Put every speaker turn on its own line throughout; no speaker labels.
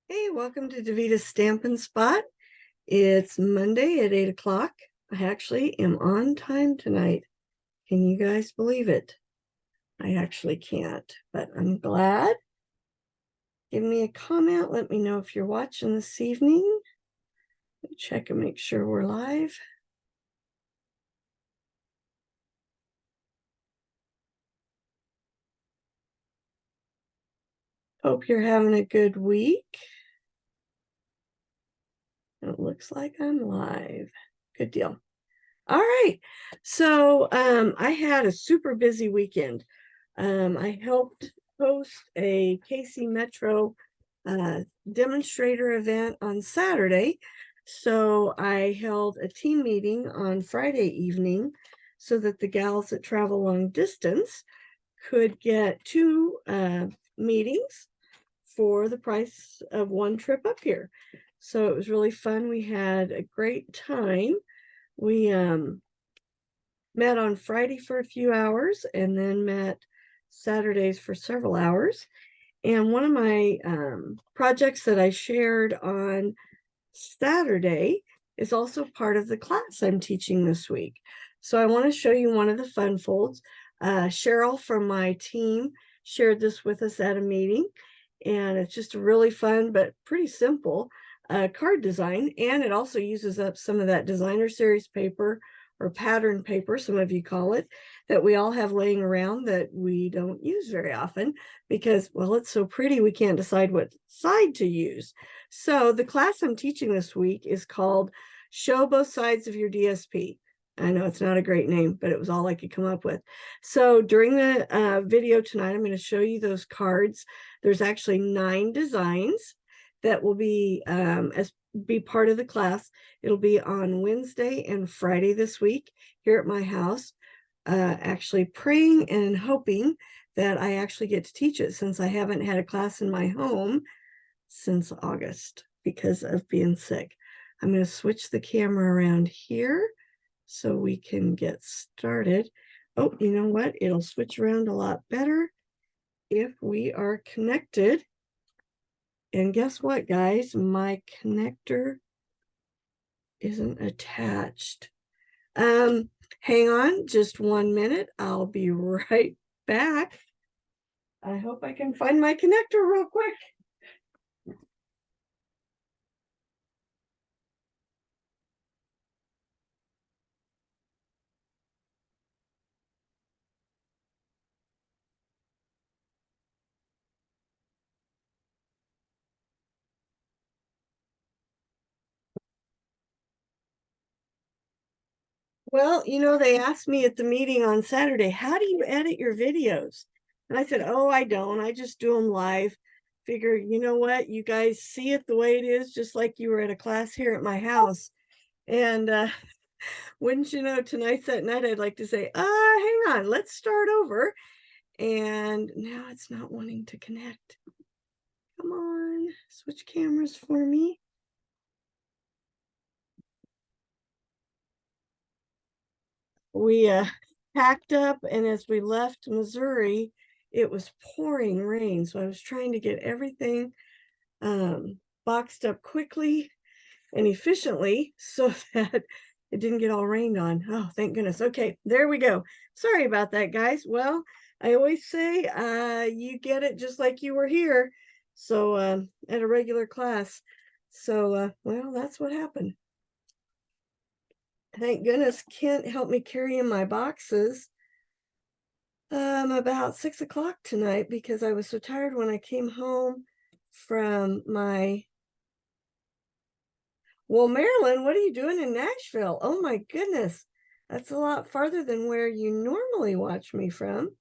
Hey, welcome to Davita's Stampin' Spot. It's Monday at 8 o'clock. I actually am on time tonight. Can you guys believe it? I actually can't, but I'm glad. Give me a comment. Let me know if you're watching this evening. Check and make sure we're live. Hope you're having a good week. It looks like I'm live. Good deal. All right. So I had a super busy weekend. I helped host a KC Metro demonstrator event on Saturday. So I held a team meeting on Friday evening so that the gals that travel long distance could get two meetings for the price of one trip up here. So it was really fun. We had a great time. We met on Friday for a few hours and then met Saturdays for several hours. And one of my projects that I shared on Saturday is also part of the class I'm teaching this week. So I want to show you one of the fun folds. Cheryl from my team shared this with us at a meeting, and it's just a really fun but pretty simple card design. And it also uses up some of that designer series paper or pattern paper, some of you call it, that we all have laying around that we don't use very often because, well, it's so pretty we can't decide what side to use. So the class I'm teaching this week is called Show Both Sides of Your DSP. I know it's not a great name, but it was all I could come up with. So during the video tonight, I'm going to show you those cards. There's actually 9 designs that will be be part of the class. It'll be on Wednesday and Friday this week here at my house. Actually praying and hoping that I actually get to teach it since I haven't had a class in my home since August because of being sick. I'm going to switch the camera around here so we can get started. Oh, you know what? It'll switch around a lot better if we are connected. And guess what, guys? My connector isn't attached. Hang on just 1 minute. I'll be right back. I hope I can find my connector real quick. Well, you know, they asked me at the meeting on Saturday, how do you edit your videos? And I said, oh, I don't. I just do them live. Figure, you know what? You guys see it the way it is, just like you were at a class here at my house. And wouldn't you know, tonight's that night, I'd like to say, hang on, let's start over. And now it's not wanting to connect. Come on, switch cameras for me. We packed up, and as we left Missouri, it was pouring rain. So I was trying to get everything boxed up quickly and efficiently so that it didn't get all rained on. Oh, thank goodness. Okay, there we go. Sorry about that, guys. Well, I always say you get it just like you were here. So at a regular class. So, well, that's what happened. Thank goodness Kent helped me carry in my boxes about 6 o'clock tonight because I was so tired when I came home from my. Well, Marilyn, what are you doing in Nashville? Oh my goodness, that's a lot farther than where you normally watch me from.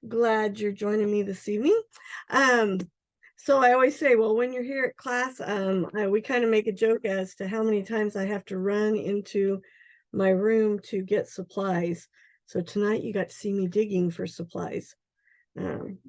Glad you're joining me this evening. So I always say, well, when you're here at class, we kind of make a joke as to how many times I have to run into my room to get supplies. So tonight you got to see me digging for supplies.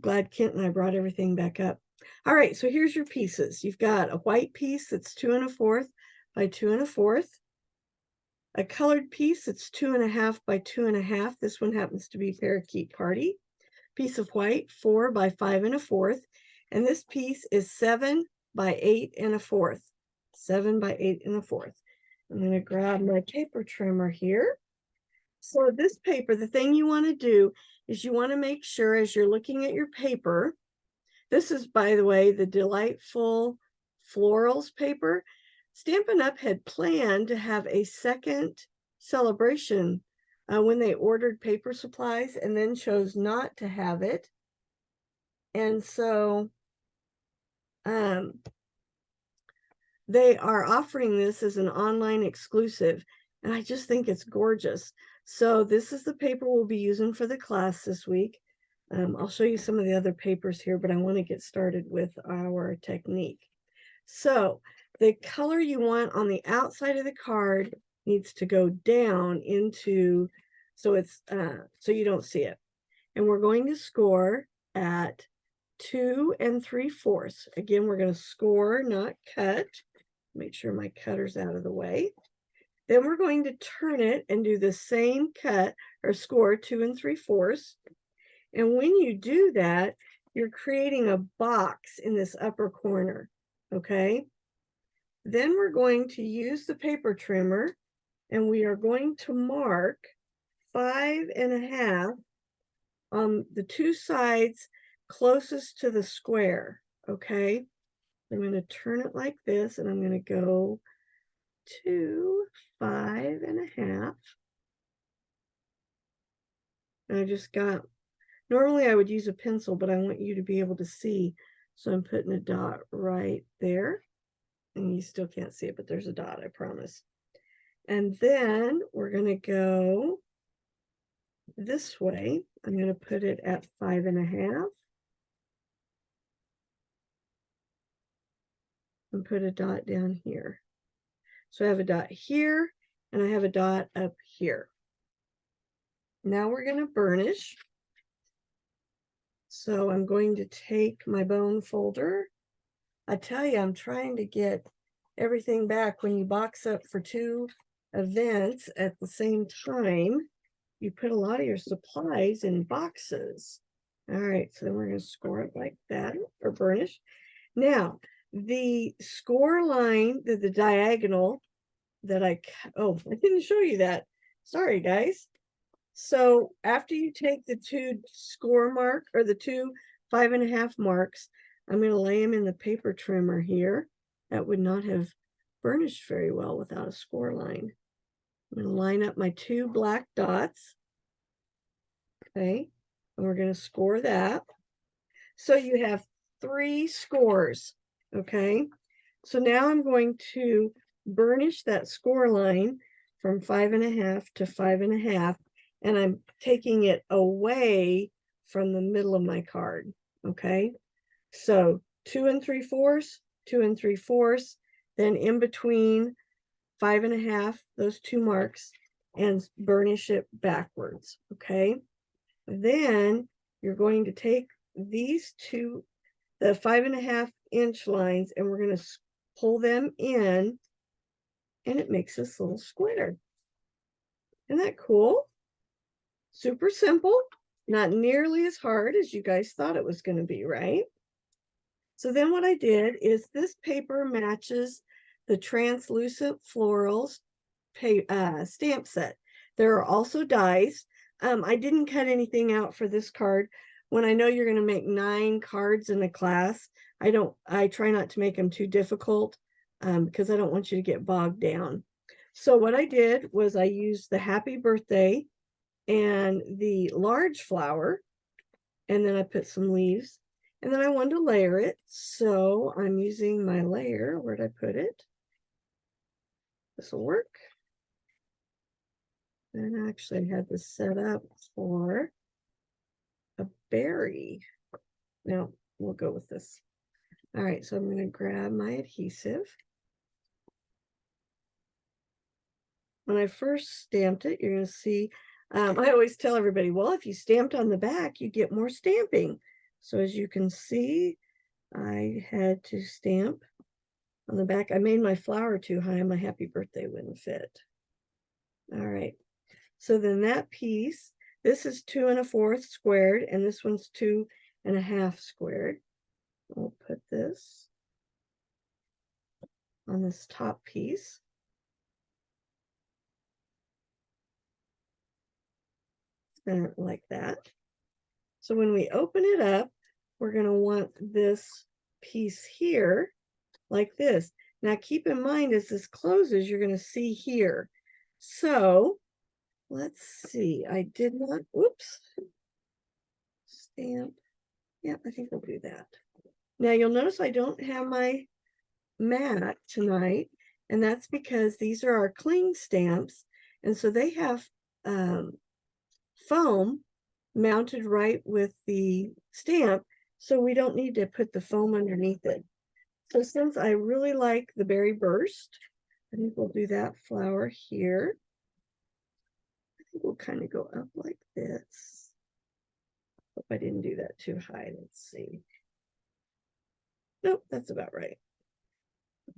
Glad Kent and I brought everything back up. All right, so here's your pieces. You've got a white piece that's 2 1/4 by 2 1/4. A colored piece that's 2 1/2 by 2 1/2. This one happens to be Parakeet Party. Piece of white, 4 by 5 1/4. And this piece is 7 by 8 1/4. 7 by 8 1/4. I'm going to grab my paper trimmer here. So this paper, the thing you want to do is you want to make sure as you're looking at your paper, this is, by the way, the Delightful Florals paper. Stampin' Up! Had planned to have a second celebration when they ordered paper supplies and then chose not to have it. And so they are offering this as an online exclusive, and I just think it's gorgeous. So this is the paper we'll be using for the class this week. I'll show you some of the other papers here, but I want to get started with our technique. So the color you want on the outside of the card needs to go down into, so it's so you don't see it. And we're going to score at 2 3/4. Again, we're going to score, not cut. Make sure my cutter's out of the way. Then we're going to turn it and do the same cut or score 2 3/4. And when you do that, you're creating a box in this upper corner, okay? Then we're going to use the paper trimmer and we are going to mark 5 1/2 on the two sides closest to the square, okay? I'm going to turn it like this and I'm going to go to 5 1/2. And I just got, normally I would use a pencil, but I want you to be able to see. So I'm putting a dot right there. And you still can't see it, but there's a dot, I promise. And then we're going to go this way. I'm going to put it at 5 1/2. And put a dot down here. So I have a dot here and I have a dot up here. Now we're going to burnish. So I'm going to take my bone folder. I tell you, I'm trying to get everything back. When you box up for 2 events at the same time, you put a lot of your supplies in boxes. All right, so then we're going to score it like that, or burnish. Now, the score line, the diagonal that I didn't show you that. Sorry, guys. So after you take the 2 score mark, or the 2 5 1/2 marks, I'm going to lay them in the paper trimmer here. That would not have burnished very well without a score line. I'm going to line up my 2 black dots. Okay, and we're going to score that. So you have 3 scores. Okay, so now I'm going to burnish that score line from 5 1/2 to 5 1/2, and I'm taking it away from the middle of my card. Okay, so 2 3/4, 2 3/4, then in between 5 1/2, those 2 marks, and burnish it backwards. Okay, then you're going to take these 2, the 5 1/2 inch lines, and we're going to pull them in, and it makes this little square. Isn't that cool? Super simple, not nearly as hard as you guys thought it was going to be, right? So then what I did is, this paper matches the translucent florals stamp set. There are also dies. I didn't cut anything out for this card. When I know you're going to make 9 cards in a class, I try not to make them too difficult because I don't want you to get bogged down. So what I did was I used the happy birthday and the large flower, and then I put some leaves, and then I wanted to layer it. So I'm using my layer. Where'd I put it? This will work. And actually I had this set up for a berry. Now we'll go with this. All right, so I'm going to grab my adhesive. When I first stamped it, you're going to see, I always tell everybody, well, if you stamped on the back, you get more stamping. So as you can see, I had to stamp on the back. I made my flower too high. My happy birthday wouldn't fit. All right. So then that piece, this is 2 1/4 squared, and this one's 2 1/2 squared. I'll put this on this top piece. Spin it like that. So when we open it up, we're going to want this piece here like this. Now keep in mind, as this closes, you're going to see here. So let's see. I did not, whoops. Stamp. Yeah, I think we'll do that. Now you'll notice I don't have my mat tonight, and that's because these are our cling stamps, and so they have foam mounted right with the stamp, so we don't need to put the foam underneath it. So since I really like the berry burst, I think we'll do that flower here. I think we'll kind of go up like this. Hope I didn't do that too high. Let's see. Nope, that's about right.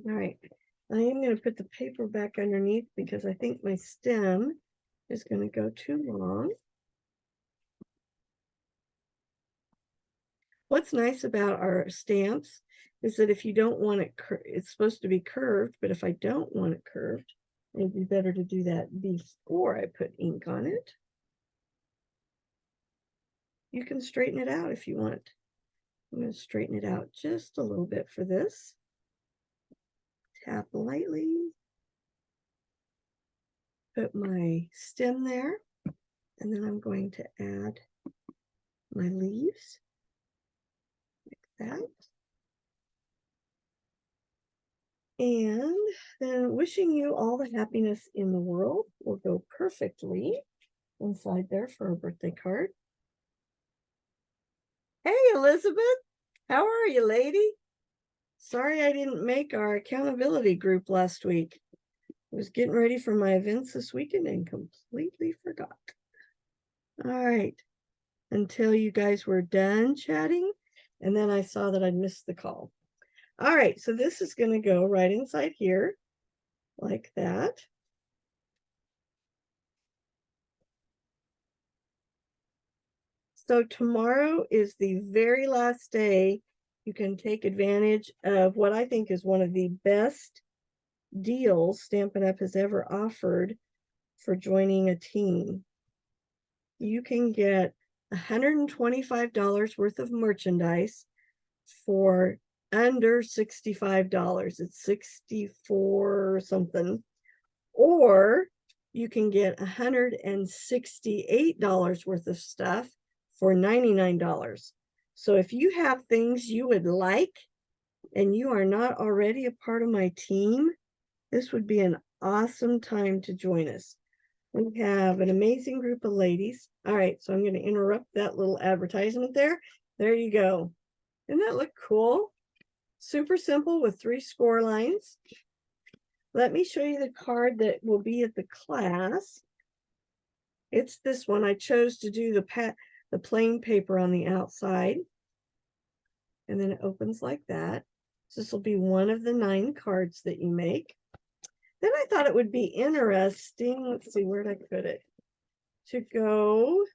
All right. I am going to put the paper back underneath because I think my stem is going to go too long. What's nice about our stamps is that if you don't want it, it's supposed to be curved, but if I don't want it curved, it'd be better to do that before I put ink on it. You can straighten it out if you want. I'm going to straighten it out just a little bit for this. Tap lightly. Put my stem there, and then I'm going to add my leaves like that. And then wishing you all the happiness in the world will go perfectly inside there for a birthday card. Hey, Elizabeth, how are you, lady? Sorry I didn't make our accountability group last week. I was getting ready for my events this weekend and completely forgot. All right, until you guys were done chatting, and then I saw that I'd missed the call. All right, so this is going to go right inside here, like that. So tomorrow is the very last day you can take advantage of what I think is one of the best deals Stampin' Up! Has ever offered for joining a team. You can get $125 worth of merchandise for under $65. It's 64 something. Or you can get $168 worth of stuff for $99. So if you have things you would like and you are not already a part of my team, this would be an awesome time to join us. We have an amazing group of ladies. All right, so I'm going to interrupt that little advertisement there. There you go. Doesn't that look cool? Super simple with 3 score lines. Let me show you the card that will be at the class. It's this one. I chose to do the plain paper on the outside. And then it opens like that. So this will be one of the 9 cards that you make. Then I thought it would be interesting. Let's see, where'd I put it? To go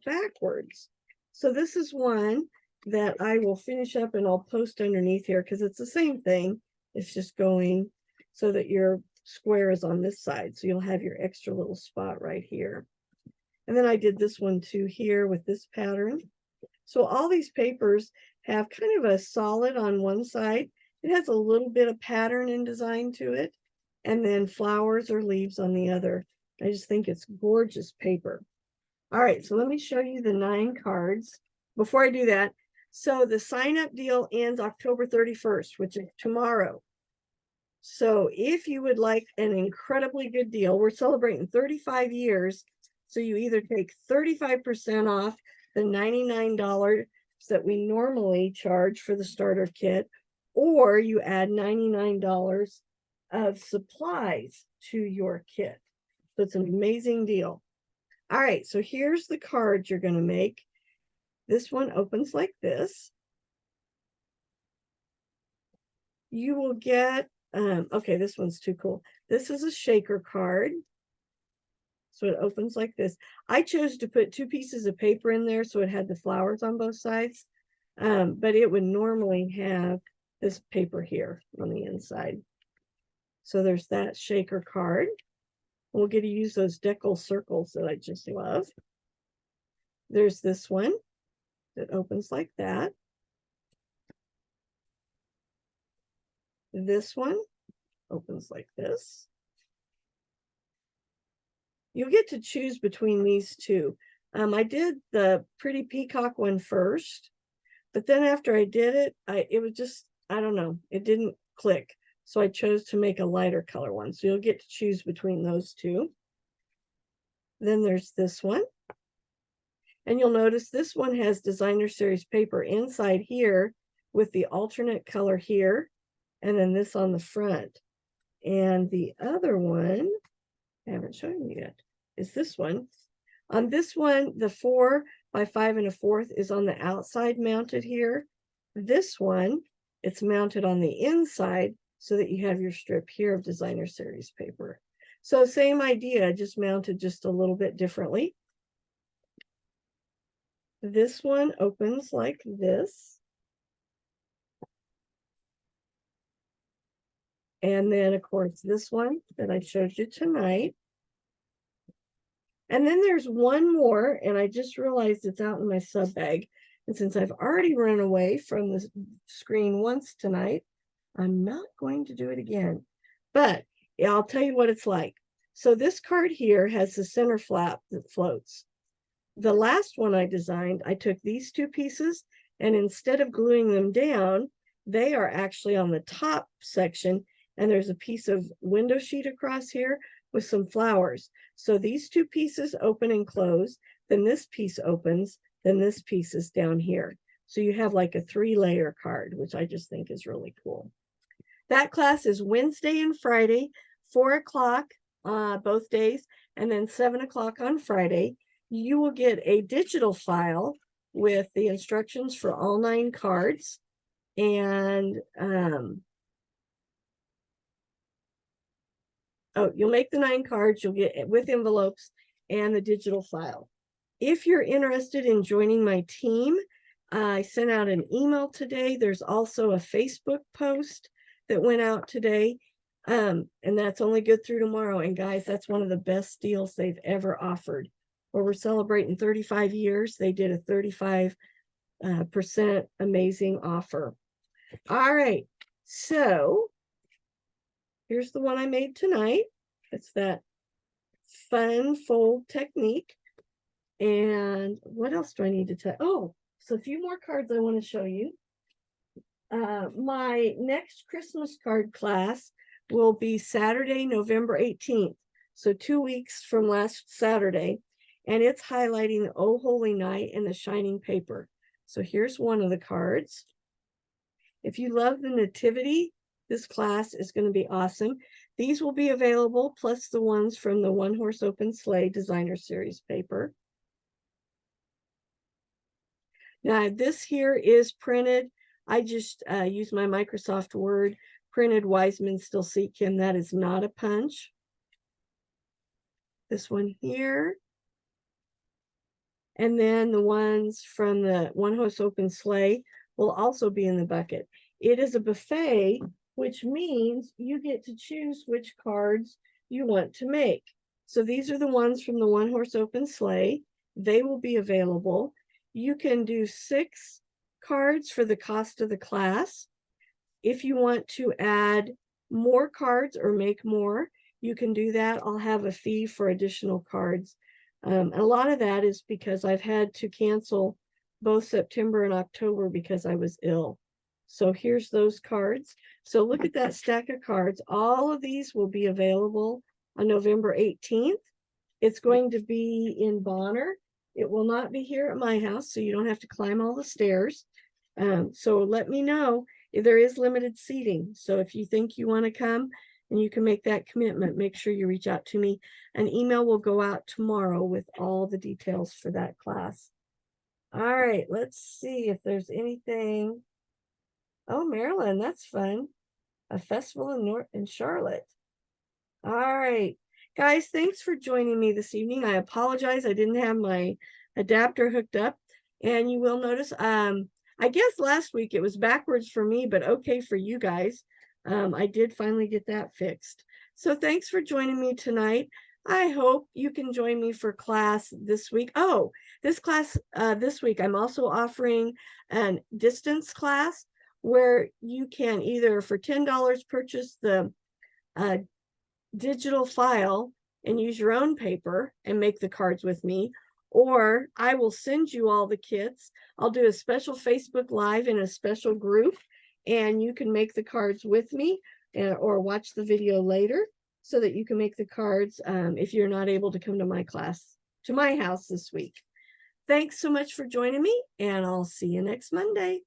backwards. So this is one that I will finish up and I'll post underneath here because it's the same thing. It's just going so that your square is on this side. So you'll have your extra little spot right here. And then I did this one too here with this pattern. So all these papers have kind of a solid on one side. It has a little bit of pattern and design to it. And then flowers or leaves on the other. I just think it's gorgeous paper. All right, so let me show you the 9 cards. Before I do that, so the sign up deal ends October 31st, which is tomorrow. So if you would like an incredibly good deal, we're celebrating 35 years. So you either take 35% off the $99 that we normally charge for the starter kit, or you add $99 of supplies to your kit. So it's an amazing deal. All right, so here's the card you're going to make. This one opens like this. You will get, okay, this one's too cool. This is a shaker card. So it opens like this. I chose to put 2 pieces of paper in there so it had the flowers on both sides. But it would normally have this paper here on the inside. So there's that shaker card. We'll get to use those decal circles that I just love. There's this one that opens like that. This one opens like this. You'll get to choose between these two. I did the pretty peacock one first, but then after I did it, it was just, I don't know, it didn't click. So I chose to make a lighter color one. So you'll get to choose between those two. Then there's this one. And you'll notice this one has designer series paper inside here with the alternate color here, and then this on the front. And the other one, I haven't shown you yet, is this one. On this one, the 4 by 5 1/4 is on the outside mounted here. This one, it's mounted on the inside so that you have your strip here of designer series paper. So same idea, just mounted just a little bit differently. This one opens like this. And then, of course, this one that I showed you tonight. And then there's one more, and I just realized it's out in my sub bag. And since I've already run away from the screen once tonight, I'm not going to do it again. But I'll tell you what it's like. So this card here has the center flap that floats. The last one I designed, I took these two pieces, and instead of gluing them down, they are actually on the top section, and there's a piece of window sheet across here with some flowers. So these two pieces open and close, then this piece opens, then this piece is down here. So you have like a 3-layer card, which I just think is really cool. That class is Wednesday and Friday, 4 o'clock both days, and then 7 o'clock on Friday. You will get a digital file with the instructions for all 9 cards. And you'll make the 9 cards, you'll get it with envelopes and the digital file. If you're interested in joining my team, I sent out an email today. There's also a Facebook post that went out today, and that's only good through tomorrow. And guys, that's one of the best deals they've ever offered. Where we're celebrating 35 years, they did a 35% amazing offer. All right, so here's the one I made tonight. It's that fun fold technique. And what else do I need to tell? Oh, so a few more cards I want to show you. My next Christmas card class will be Saturday, November 18th. So 2 weeks from last Saturday. And it's highlighting the Oh Holy Night in the shining paper. So here's one of the cards. If you love the Nativity, this class is going to be awesome. These will be available, plus the ones from the One Horse Open Sleigh Designer Series paper. Now, this here is printed. I just use my Microsoft Word, printed Wiseman Still Seek Him. That is not a punch. This one here. And then the ones from the One Horse Open Sleigh will also be in the bucket. It is a buffet, which means you get to choose which cards you want to make. So these are the ones from the One Horse Open Sleigh. They will be available. You can do 6 cards for the cost of the class. If you want to add more cards or make more, you can do that. I'll have a fee for additional cards. A lot of that is because I've had to cancel both September and October because I was ill. So here's those cards. So look at that stack of cards. All of these will be available on November 18th. It's going to be in Bonner. It will not be here at my house, so you don't have to climb all the stairs. So let me know. There is limited seating. So if you think you want to come and you can make that commitment, make sure you reach out to me. An email will go out tomorrow with all the details for that class. All right, let's see if there's anything. Oh, Maryland, that's fun. A festival in Charlotte. All right, guys, thanks for joining me this evening. I apologize, I didn't have my adapter hooked up. And you will notice I guess last week it was backwards for me, but okay for you guys. I did finally get that fixed. So thanks for joining me tonight. I hope you can join me for class this week. Oh, this class this week, I'm also offering a distance class where you can either for $10 purchase the digital file and use your own paper and make the cards with me, or I will send you all the kits. I'll do a special Facebook Live in a special group, and you can make the cards with me or watch the video later so that you can make the cards if you're not able to come to my class, to my house this week. Thanks so much for joining me, and I'll see you next Monday.